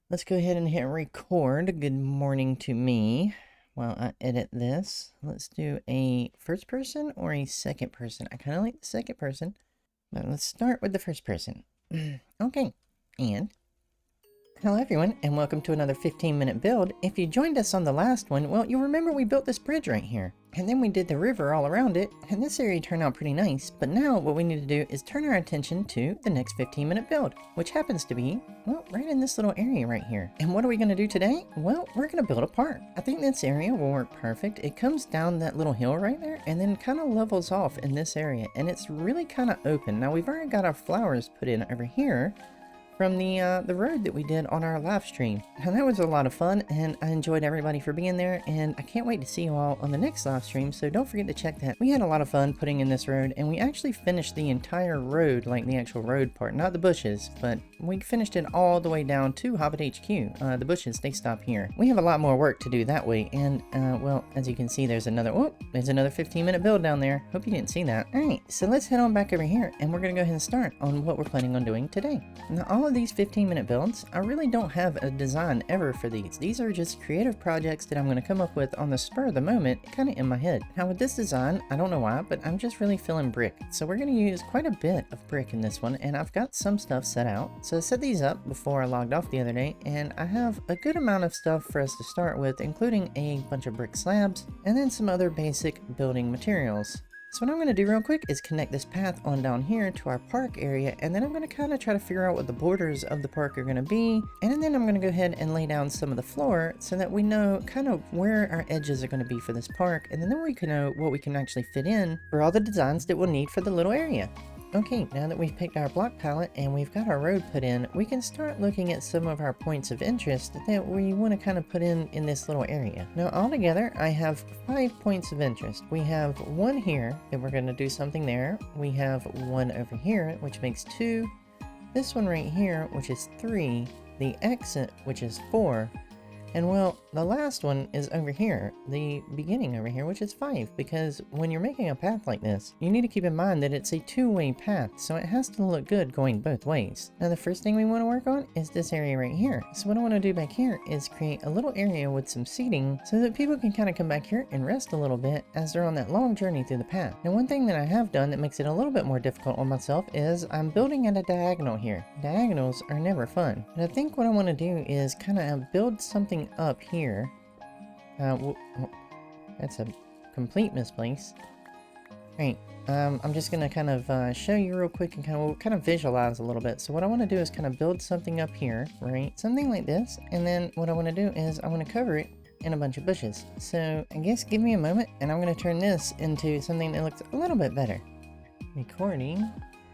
Let's go ahead and hit record. Good morning to me while I edit this. Let's do a first person or a second person. I kind of like the second person, but let's start with the first person. Okay, and hello everyone, and welcome to another 15-minute build. If you joined us on the last one, well, you'll remember we built this bridge right here. And then we did the river all around it, and this area turned out pretty nice. But now what we need to do is turn our attention to the next 15-minute build, which happens to be, well, right in this little area right here. And what are we going to do today? Well, we're going to build a park. I think this area will work perfect. It comes down that little hill right there, and then kind of levels off in this area. And it's really kind of open. Now, we've already got our flowers put in over here from the road that we did on our live stream. Now that was a lot of fun, and I enjoyed everybody for being there, and I can't wait to see you all on the next live stream, so don't forget to check that. We had a lot of fun putting in this road, and we actually finished the entire road, like the actual road part, not the bushes, but we finished it all the way down to Hobbit HQ. The bushes, they stop here. We have a lot more work to do that way, and well, as you can see, there's another 15-minute build down there. Hope you didn't see that. Alright, so let's head on back over here, and we're gonna go ahead and start on what we're planning on doing today. Now, all of these 15-minute builds, I really don't have a design ever for these. These are just creative projects that I'm going to come up with on the spur of the moment, kind of in my head. Now with this design, I don't know why, but I'm just really feeling brick. So we're going to use quite a bit of brick in this one, and I've got some stuff set out. So I set these up before I logged off the other day, and I have a good amount of stuff for us to start with, including a bunch of brick slabs, and then some other basic building materials. So what I'm going to do real quick is connect this path on down here to our park area, and then I'm going to kind of try to figure out what the borders of the park are going to be, and then I'm going to go ahead and lay down some of the floor so that we know kind of where our edges are going to be for this park, and then we can know what we can actually fit in for all the designs that we'll need for the little area. Okay, now that we've picked our block palette and we've got our road put in, we can start looking at some of our points of interest that we want to kind of put in this little area. Now altogether, I have 5 points of interest. We have one here that we're going to do something there. We have one over here, which makes 2. This one right here, which is 3. The exit, which is 4. And well, the last one is over here, the beginning over here, which is 5, because when you're making a path like this, you need to keep in mind that it's a two-way path, so it has to look good going both ways. Now the first thing we want to work on is this area right here. So what I want to do back here is create a little area with some seating so that people can kind of come back here and rest a little bit as they're on that long journey through the path. Now one thing that I have done that makes it a little bit more difficult on myself is I'm building at a diagonal here. Diagonals are never fun. And I think what I want to do is kind of build something up here. That's a complete misplace. Right, I'm just gonna kind of show you real quick and kind of visualize a little bit. So what I want to do is kind of build something up here, right? Something like this, and then what I want to do is I want to cover it in a bunch of bushes. So I guess give me a moment, and I'm gonna turn this into something that looks a little bit better. Recording.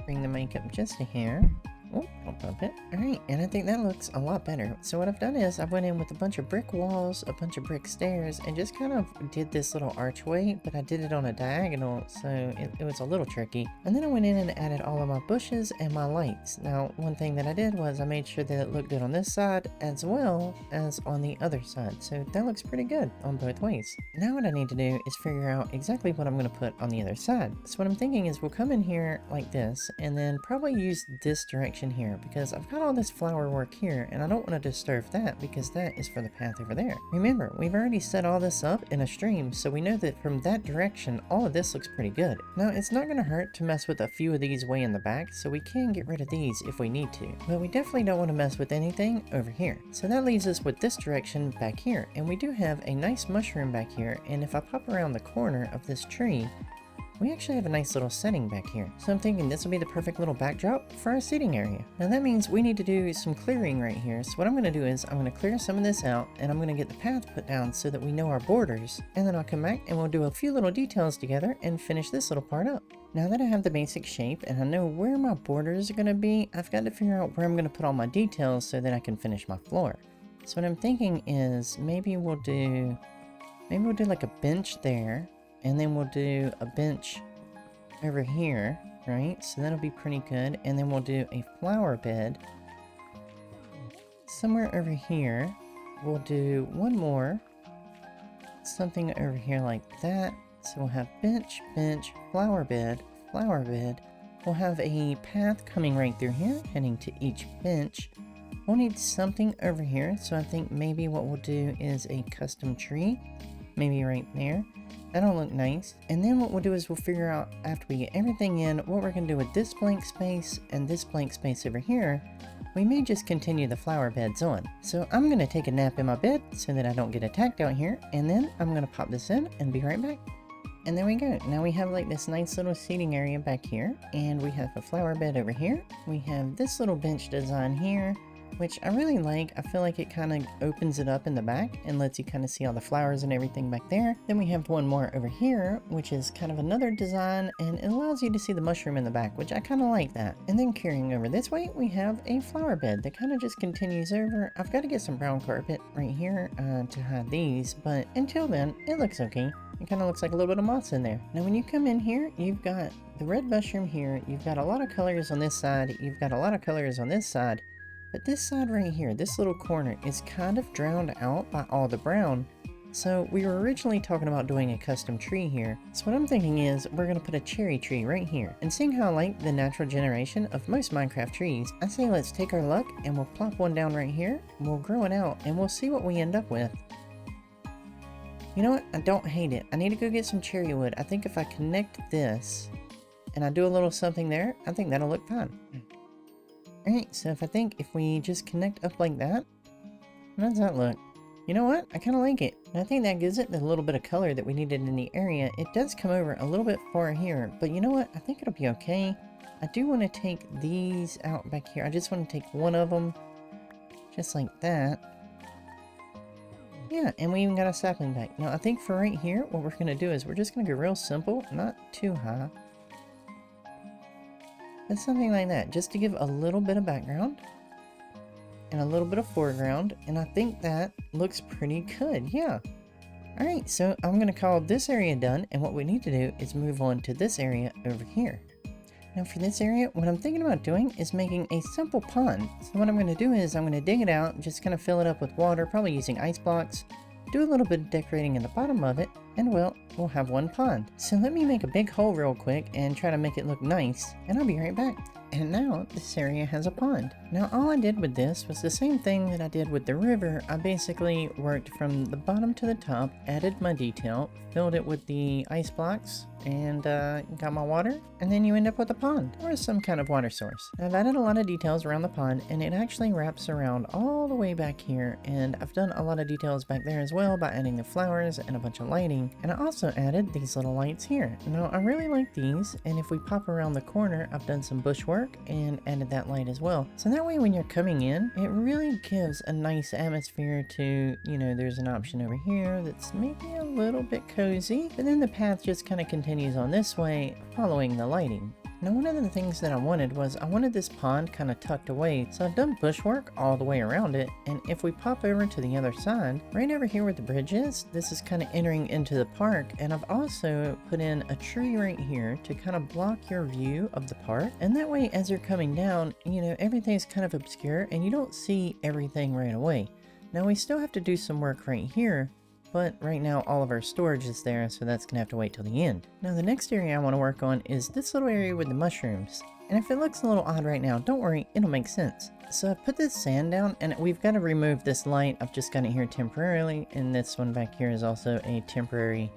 Bring the mic up just a hair. Oh, I'll bump it. Alright, and I think that looks a lot better. So what I've done is I went in with a bunch of brick walls, a bunch of brick stairs, and just kind of did this little archway, but I did it on a diagonal, so it was a little tricky. And then I went in and added all of my bushes and my lights. Now, one thing that I did was I made sure that it looked good on this side as well as on the other side. So that looks pretty good on both ways. Now what I need to do is figure out exactly what I'm going to put on the other side. So what I'm thinking is we'll come in here like this, and then probably use this direction here, because I've got all this flower work here and I don't want to disturb that because that is for the path over there. Remember, we've already set all this up in a stream, so we know that from that direction all of this looks pretty good. Now it's not going to hurt to mess with a few of these way in the back, so we can get rid of these if we need to, but we definitely don't want to mess with anything over here. So that leaves us with this direction back here, and we do have a nice mushroom back here, and if I pop around the corner of this tree, we actually have a nice little setting back here. So I'm thinking this will be the perfect little backdrop for our seating area. Now that means we need to do some clearing right here. So what I'm going to do is I'm going to clear some of this out, and I'm going to get the path put down so that we know our borders. And then I'll come back and we'll do a few little details together and finish this little part up. Now that I have the basic shape and I know where my borders are going to be, I've got to figure out where I'm going to put all my details so that I can finish my floor. So what I'm thinking is maybe we'll do like a bench there. And then we'll do a bench over here, right? So that'll be pretty good. And then we'll do a flower bed somewhere over here. We'll do one more, something over here like that. So we'll have bench, bench, flower bed, flower bed. We'll have a path coming right through here, heading to each bench. We'll need something over here, so I think maybe what we'll do is a custom tree. Maybe right there. That'll look nice. And then what we'll do is we'll figure out, after we get everything in, what we're going to do with this blank space and this blank space over here. We may just continue the flower beds on. So I'm going to take a nap in my bed so that I don't get attacked out here. And then I'm going to pop this in and be right back. And there we go. Now we have like this nice little seating area back here. And we have a flower bed over here. We have this little bench design here, which I really like. I feel like it kind of opens it up in the back and lets you kind of see all the flowers and everything back there. Then we have one more over here, which is kind of another design, and it allows you to see the mushroom in the back, which I kind of like that. And then carrying over this way, we have a flower bed that kind of just continues over. I've got to get some brown carpet right here to hide these, but until then, it looks okay. It kind of looks like a little bit of moss in there. Now when you come in here, you've got the red mushroom here. You've got a lot of colors on this side. You've got a lot of colors on this side. But this side right here, this little corner, is kind of drowned out by all the brown. So we were originally talking about doing a custom tree here. So what I'm thinking is we're going to put a cherry tree right here. And seeing how I like the natural generation of most Minecraft trees, I say let's take our luck and we'll plop one down right here. We'll grow it out and we'll see what we end up with. You know what? I don't hate it. I need to go get some cherry wood. I think if I connect this and I do a little something there, I think that'll look fine. Alright, so if we just connect up like that, how does that look? You know what? I kind of like it. And I think that gives it the little bit of color that we needed in the area. It does come over a little bit far here, but you know what? I think it'll be okay. I do want to take these out back here. I just want to take one of them, just like that. Yeah, and we even got a sapling back. Now, I think for right here, what we're going to do is we're just going to go real simple, not too high. But something like that, just to give a little bit of background and a little bit of foreground. And I think that looks pretty good, yeah. Alright, so I'm going to call this area done. And what we need to do is move on to this area over here. Now for this area, what I'm thinking about doing is making a simple pond. So what I'm going to do is I'm going to dig it out, just kind of fill it up with water, probably using ice blocks. Do a little bit of decorating in the bottom of it, and well, we'll have one pond. So let me make a big hole real quick and try to make it look nice, and I'll be right back. And now this area has a pond. Now all I did with this was the same thing that I did with the river. I basically worked from the bottom to the top, added my detail, filled it with the ice blocks, and got my water, and then you end up with a pond or some kind of water source. I've added a lot of details around the pond, and it actually wraps around all the way back here, and I've done a lot of details back there as well by adding the flowers and a bunch of lighting. And I also added these little lights here. Now I really like these, and if we pop around the corner, I've done some bush work and added that light as well. So that way when you're coming in, it really gives a nice atmosphere to, you know, there's an option over here that's maybe a little bit cozy, but then the path just kind of continues on this way, following the lighting. Now one of the things that I wanted was I wanted this pond kind of tucked away, so I've done bushwork all the way around it. And if we pop over to the other side, right over here where the bridge is, this is kind of entering into the park, and I've also put in a tree right here to kind of block your view of the park. And that way as you're coming down, you know, everything's kind of obscure and you don't see everything right away. Now we still have to do some work right here, but right now all of our storage is there, so that's gonna have to wait till the end. Now the next area I want to work on is this little area with the mushrooms. And if it looks a little odd right now, don't worry, it'll make sense. So I've put this sand down, and we've got to remove this light. I've just got it here temporarily, and this one back here is also a temporary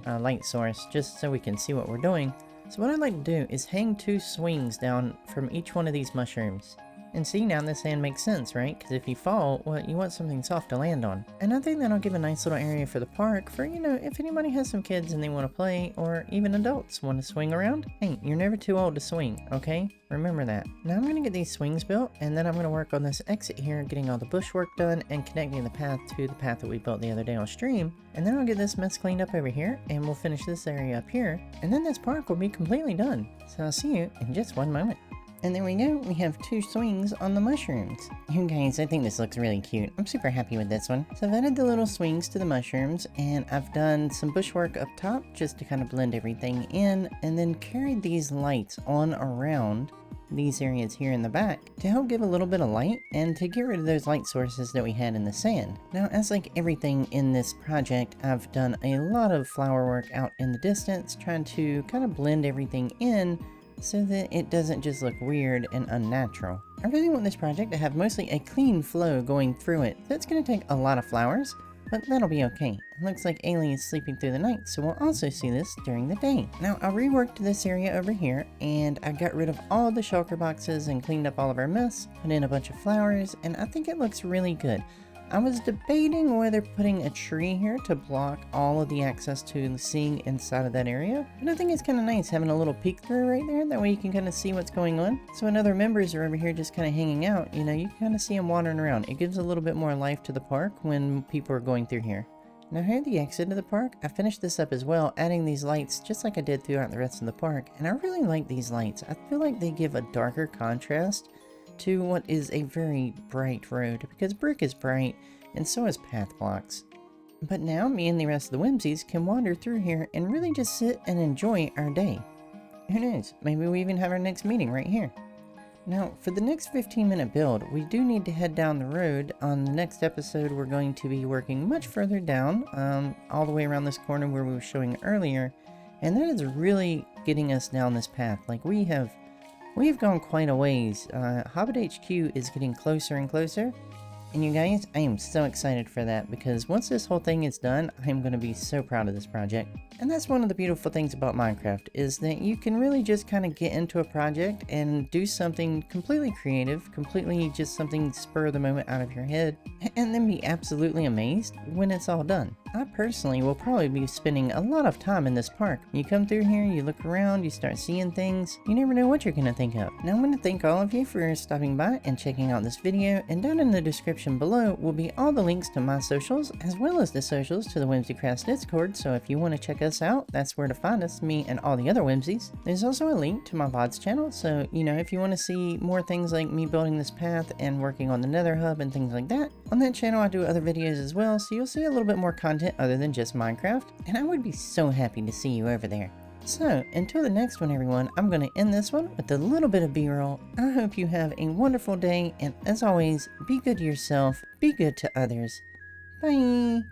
light source, just so we can see what we're doing. So what I'd like to do is hang 2 swings down from each one of these mushrooms. And see, now the sand makes sense, right? Because if you fall, well, you want something soft to land on. And I think that'll give a nice little area for the park for, you know, if anybody has some kids and they want to play, or even adults want to swing around. Hey, you're never too old to swing, okay? Remember that. Now I'm going to get these swings built, and then I'm going to work on this exit here, getting all the bush work done and connecting the path to the path that we built the other day on stream. And then I'll get this mess cleaned up over here, and we'll finish this area up here. And then this park will be completely done. So I'll see you in just one moment. And there we go, we have 2 swings on the mushrooms. You guys, I think this looks really cute. I'm super happy with this one. So I've added the little swings to the mushrooms, and I've done some bushwork up top just to kind of blend everything in, and then carried these lights on around these areas here in the back to help give a little bit of light and to get rid of those light sources that we had in the sand. Now, as like everything in this project, I've done a lot of flower work out in the distance, trying to kind of blend everything in so that it doesn't just look weird and unnatural. I really want this project to have mostly a clean flow going through it. That's going to take a lot of flowers, but that'll be okay. It looks like Ailey is sleeping through the night, so we'll also see this during the day. Now, I reworked this area over here, and I got rid of all the shulker boxes and cleaned up all of our mess, put in a bunch of flowers, and I think it looks really good. I was debating whether putting a tree here to block all of the access to seeing inside of that area, but I think it's kind of nice having a little peek through right there. That way you can kind of see what's going on. So when other members are over here just kind of hanging out, you know, you can kind of see them wandering around. It gives a little bit more life to the park when people are going through here. Now here at the exit of the park, I finished this up as well, adding these lights just like I did throughout the rest of the park, and I really like these lights. I feel like they give a darker contrast to what is a very bright road, because brick is bright and so is path blocks. But now me and the rest of the Whimsies can wander through here and really just sit and enjoy our day. Who knows, maybe we even have our next meeting right here. Now for the next 15-minute build, we do need to head down the road. On the next episode we're going to be working much further down, all the way around this corner where we were showing earlier, and that is really getting us down this path. Like we've gone quite a ways. Hobbit HQ is getting closer and closer. And you guys, I am so excited for that, because once this whole thing is done, I'm going to be so proud of this project. And that's one of the beautiful things about Minecraft, is that you can really just kind of get into a project and do something completely creative, completely just something spur of the moment out of your head, and then be absolutely amazed when it's all done. I personally will probably be spending a lot of time in this park. You come through here, you look around, you start seeing things, you never know what you're going to think of. Now I'm going to thank all of you for stopping by and checking out this video, and down in the description below will be all the links to my socials, as well as the socials to the WhimsyCraft Discord, so if you want to check us out, that's where to find us, me and all the other Whimsies. There's also a link to my VODs channel, so you know, if you want to see more things like me building this path and working on the Nether Hub and things like that, on that channel I do other videos as well, so you'll see a little bit more content other than just Minecraft, and I would be so happy to see you over there. So, until the next one everyone, I'm going to end this one with a little bit of B-roll. I hope you have a wonderful day, and as always, be good to yourself, be good to others. Bye!